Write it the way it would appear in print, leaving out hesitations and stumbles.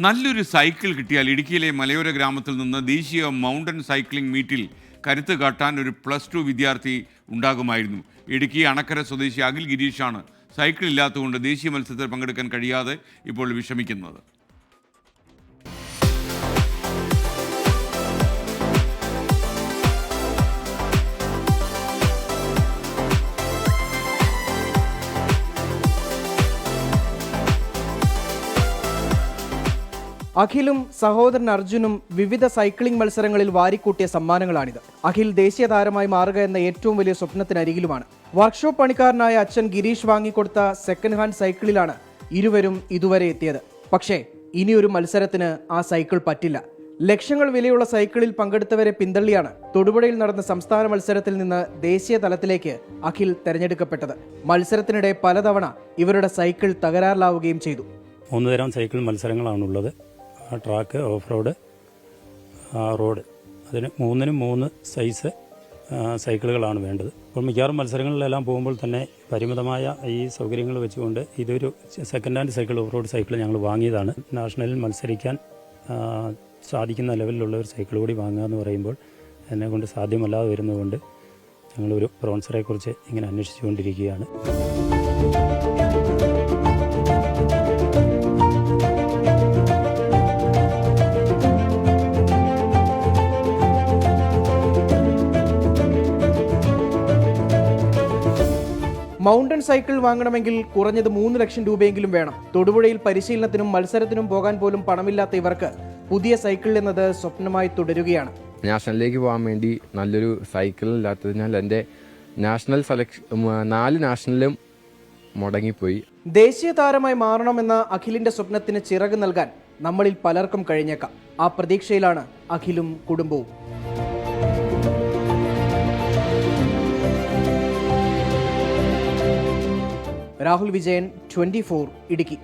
നല്ലൊരു സൈക്കിൾ കിട്ടിയാൽ ഇടുക്കിയിലെ മലയോര ഗ്രാമത്തിൽ നിന്ന് ദേശീയ മൗണ്ടൻ സൈക്ലിംഗ് മീറ്റിൽ കരുത്ത് കാട്ടാൻ ഒരു +2 വിദ്യാർത്ഥി ഉണ്ടാകുമായിരുന്നു. ഇടുക്കി അണക്കര സ്വദേശി അഖിൽ ഗിരീഷാണ് സൈക്കിൾ ഇല്ലാത്തതുകൊണ്ട് ദേശീയ മത്സരത്തിൽ പങ്കെടുക്കാൻ കഴിയാതെ ഇപ്പോൾ വിഷമിക്കുന്നത്. അഖിലും സഹോദരൻ അർജുനും വിവിധ സൈക്ലിംഗ് മത്സരങ്ങളിൽ വാരിക്കൂട്ടിയ സമ്മാനങ്ങളാണിത്. അഖിൽ ദേശീയ താരമായി മാറുക എന്ന ഏറ്റവും വലിയ സ്വപ്നത്തിനരികിലുമാണ്. വർക്ക്ഷോപ്പ് പണിക്കാരനായ അച്ഛൻ ഗിരീഷ് വാങ്ങിക്കൊടുത്ത സെക്കൻഡ് ഹാൻഡ് സൈക്കിളിലാണ് ഇരുവരും ഇതുവരെ എത്തിയത്. പക്ഷേ ഇനിയൊരു മത്സരത്തിന് ആ സൈക്കിൾ പറ്റില്ല. ലക്ഷങ്ങൾ വിലയുള്ള സൈക്കിളിൽ പങ്കെടുത്തവരെ പിന്തള്ളിയാണ് തൊടുപുഴയിൽ നടന്ന സംസ്ഥാന മത്സരത്തിൽ നിന്ന് ദേശീയ തലത്തിലേക്ക് അഖിൽ തെരഞ്ഞെടുക്കപ്പെട്ടത്. മത്സരത്തിനിടെ പലതവണ ഇവരുടെ സൈക്കിൾ തകരാറിലാവുകയും ചെയ്തു. 3 തരം സൈക്കിൾ മത്സരങ്ങളാണുള്ളത്. Track, off road, road. അതിന് 3നും 3 സൈസ് സൈക്കിളുകളാണ് വേണ്ടത്. അപ്പോൾ മിക്കവാറും മത്സരങ്ങളിലെല്ലാം പോകുമ്പോൾ തന്നെ പരിമിതമായ ഈ സൗകര്യങ്ങൾ വെച്ചുകൊണ്ട് ഇതൊരു second hand cycle, off road cycle ഞങ്ങൾ വാങ്ങിയതാണ്. നാഷണലിൽ മത്സരിക്കാൻ സാധിക്കുന്ന ലെവലിലുള്ള ഒരു സൈക്കിൾ കൂടി വാങ്ങുക എന്ന് പറയുമ്പോൾ എന്നെക്കൊണ്ട് സാധ്യമല്ലാതെ വരുന്നതുകൊണ്ട് ഞങ്ങളൊരു സ്പോൺസറെക്കുറിച്ച് ഇങ്ങനെ അന്വേഷിച്ചുകൊണ്ടിരിക്കുകയാണ്. മൗണ്ടൻ സൈക്കിൾ വാങ്ങണമെങ്കിൽ കുറഞ്ഞത് 3 ലക്ഷം രൂപയെങ്കിലും വേണം. തൊടുപുഴയിൽ പരിശീലനത്തിനും മത്സരത്തിനും പോകാൻ പോലും പണമില്ലാത്ത ഇവർക്ക് പുതിയ സൈക്കിൾ എന്നത് സ്വപ്നമായി തുടരുകയാണ്. നാഷണലിലേക്ക് പോകാൻ വേണ്ടി നല്ലൊരു സൈക്കിൾ ഇല്ലാത്തതിനാൽ എൻ്റെ നാഷണൽ 4 നാഷണലിലും മുടങ്ങിപ്പോയി. ദേശീയ താരമായി മാറണമെന്ന അഖിലിന്റെ സ്വപ്നത്തിന് ചിറക് നൽകാൻ നമ്മളിൽ പലർക്കും കഴിഞ്ഞേക്കാം. ആ പ്രതീക്ഷയിലാണ് അഖിലും കുടുംബവും. രാഹുൽ വിജയൻ, 24 ഇടുക്കി.